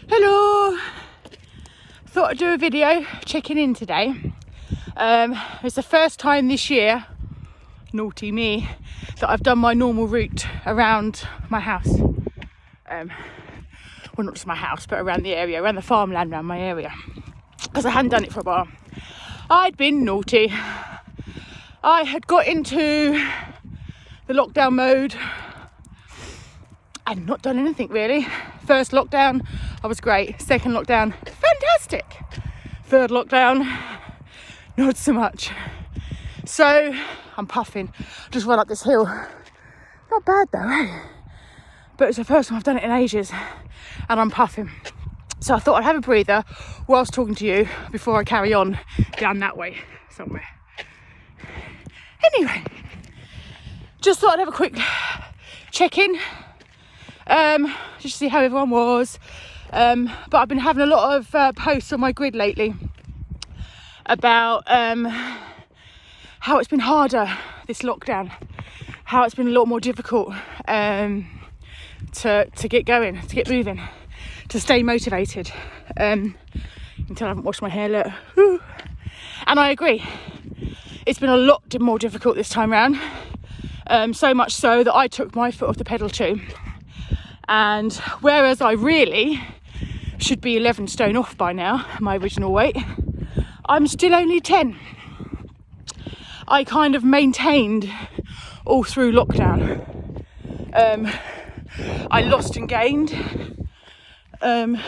Hello, thought I'd do a video checking in today. It's the first time this year, naughty me, that I've done my normal route around my house. Well, not just my house, but around the area, around the farmland around my area, because I hadn't done it for a while. I'd been naughty. I had got into the lockdown mode and not done anything really. First lockdown, I was great. Second lockdown, fantastic. Third lockdown, not so much. So I'm puffing, just run up this hill. Not bad though, eh? But it's the first time I've done it in ages and I'm puffing. So I thought I'd have a breather whilst talking to you before I carry on down that way somewhere. Anyway, just thought I'd have a quick check-in. Just to see how everyone was. But I've been having a lot of posts on my grid lately about how it's been harder this lockdown, how it's been a lot more difficult to get going, to get moving, to stay motivated. Until I haven't washed my hair, look. Woo. And I agree, it's been a lot more difficult this time round. So much so that I took my foot off the pedal too. And whereas I really should be 11 stone off by now, my original weight, I'm still only 10. I kind of maintained all through lockdown. I lost and gained the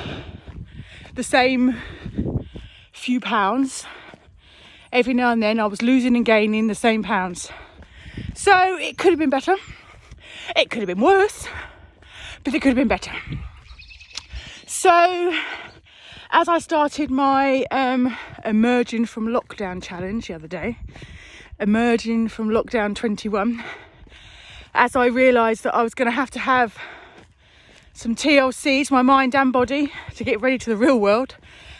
same few pounds. Every now and then I was losing and gaining the same pounds. So it could have been better. It could have been worse. But it could have been better. So, as I started my emerging from lockdown challenge the other day, emerging from lockdown 21, as I realised that I was going to have some TLCs, my mind and body, to get ready to the real world,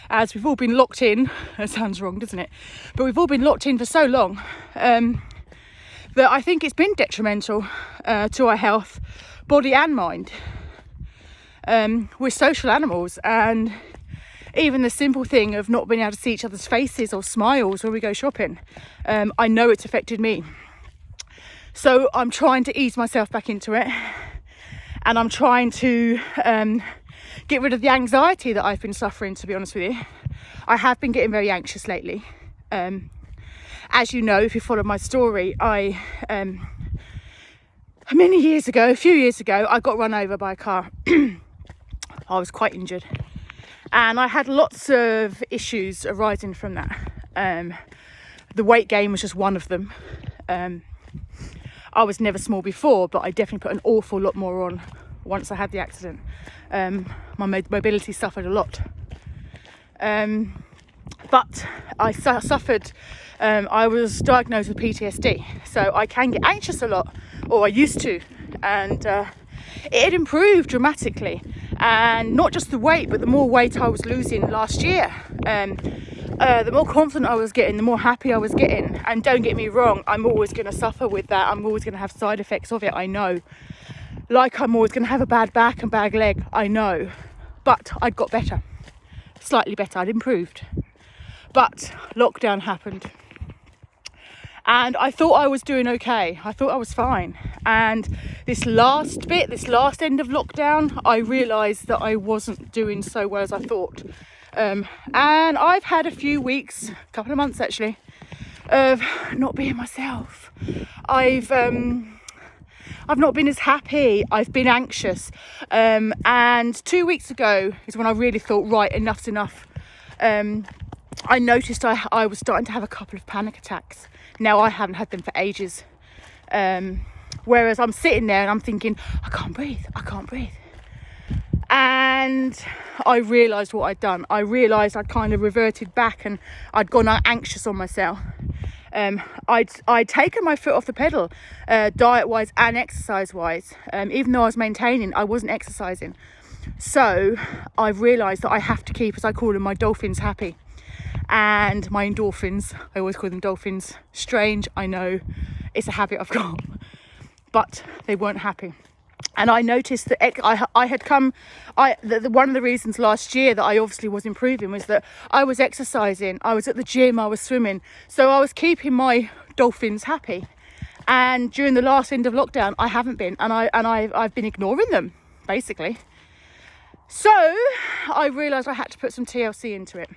as we've all been locked in. That sounds wrong, doesn't it? But we've all been locked in for so long that I think it's been detrimental to our health, body and mind. We're social animals, and even the simple thing of not being able to see each other's faces or smiles when we go shopping, I know it's affected me. So I'm trying to ease myself back into it, and I'm trying to get rid of the anxiety that I've been suffering, to be honest with you. I have been getting very anxious lately. As you know, if you follow my story, a few years ago, I got run over by a car. I was quite injured, and I had lots of issues arising from that. The weight gain was just one of them. I was never small before, but I definitely put an awful lot more on once I had the accident. My mobility suffered a lot. But I suffered, I was diagnosed with PTSD, so I can get anxious a lot, or I used to, and it had improved dramatically. And not just the weight, but the more weight I was losing last year, the more confident I was getting, the more happy I was getting. And don't get me wrong, I'm always going to suffer with that. I'm always going to have side effects of it, I know. Like I'm always going to have a bad back and bad leg, I know. But I'd got better, slightly better, I'd improved. But lockdown happened. And I thought I was doing okay. I thought I was fine. And this last end of lockdown, I realised that I wasn't doing so well as I thought. And I've had a few weeks, a couple of months actually, of not being myself. I've not been as happy. I've been anxious. And 2 weeks ago is when I really thought, right, enough's enough. I noticed I was starting to have a couple of panic attacks. Now, I haven't had them for ages. Whereas I'm sitting there and I'm thinking, I can't breathe. And I realised what I'd done. I realised I'd kind of reverted back and I'd gone anxious on myself. I'd taken my foot off the pedal, diet-wise and exercise-wise. Even though I was maintaining, I wasn't exercising. So I've realised that I have to keep, as I call them, my dolphins happy. And my endorphins, I always call them dolphins. Strange, I know, it's a habit I've got. But they weren't happy. And I noticed that one of the reasons last year that I obviously was improving was that I was exercising, I was at the gym, I was swimming. So I was keeping my dolphins happy. And during the last end of lockdown, I haven't been, and I've been ignoring them, basically. So I realised I had to put some TLC into it.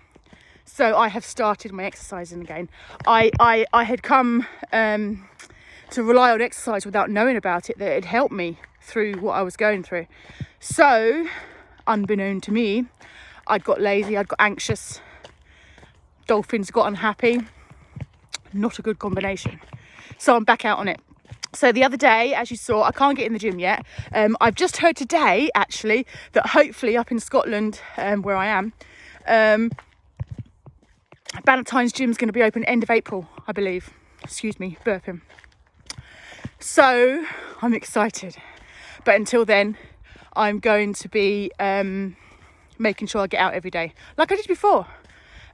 So I have started my exercising again. I had come to rely on exercise without knowing about it, that it helped me through what I was going through. So, unbeknown to me, I'd got lazy, I'd got anxious, dolphins got unhappy. Not a good combination. So I'm back out on it. So the other day, as you saw, I can't get in the gym yet. I've just heard today, actually, that hopefully up in Scotland, where I am, Bannatyne's gym's going to be open end of April, I believe. Excuse me, burping. So I'm excited. But until then, I'm going to be making sure I get out every day, like I did before.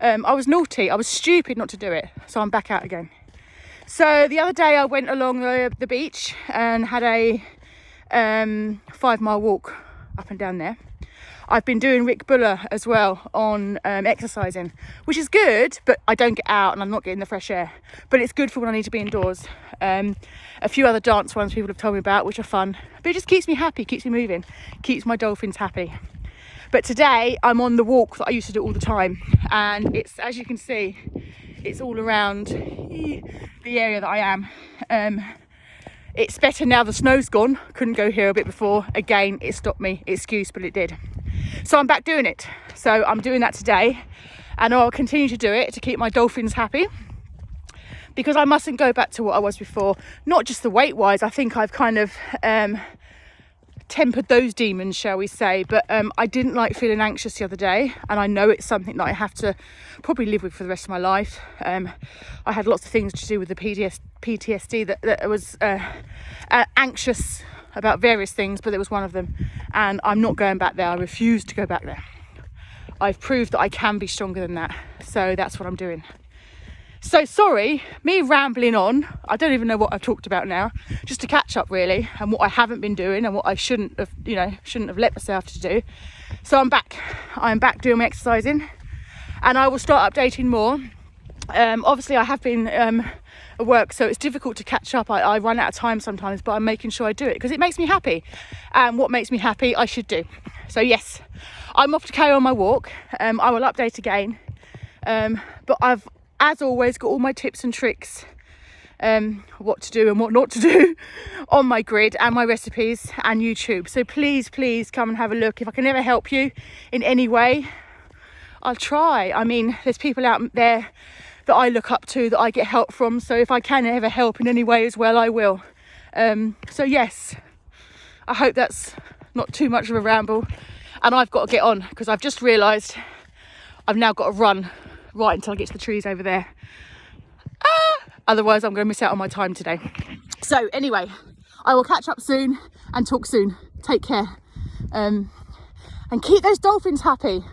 I was naughty. I was stupid not to do it. So I'm back out again. So the other day I went along the beach and had a 5-mile walk up and down there. I've been doing Rick Buller as well on exercising, which is good, but I don't get out and I'm not getting the fresh air. But it's good for when I need to be indoors. A few other dance ones people have told me about, which are fun. But it just keeps me happy, keeps me moving, keeps my dolphins happy. But today I'm on the walk that I used to do all the time. And it's, as you can see, it's all around the area that I am. It's better now the snow's gone. Couldn't go here a bit before. Again, it stopped me. Excuse, but it did. So I'm back doing it. So I'm doing that today. And I'll continue to do it to keep my dolphins happy. Because I mustn't go back to what I was before. Not just the weight-wise. I think I've kind of tempered those demons, shall we say. But I didn't like feeling anxious the other day. And I know it's something that I have to probably live with for the rest of my life. I had lots of things to do with the PTSD that I was anxious about various things, but it was one of them. And I'm not going back there. I refuse to go back there. I've proved that I can be stronger than that. So that's what I'm doing. So sorry, me rambling on. I don't even know what I've talked about now. Just to catch up really, and what I haven't been doing and what I shouldn't have let myself to do. So I'm back. I'm back doing my exercising, and I will start updating more. Obviously I have been at work, so it's difficult to catch up. I run out of time sometimes, but I'm making sure I do it because it makes me happy, and what makes me happy I should do. So yes, I'm off to carry on my walk. I will update again, but I've, as always, got all my tips and tricks, what to do and what not to do on my grid and my recipes and YouTube. So please come and have a look. If I can ever help you in any way, I'll try. I mean, there's people out there that I look up to, that I get help from. So if I can ever help in any way as well, I will. So yes, I hope that's not too much of a ramble. And I've got to get on because I've just realised I've now got to run right until I get to the trees over there. Otherwise I'm going to miss out on my time today. So anyway, I will catch up soon and talk soon. Take care. And keep those dolphins happy.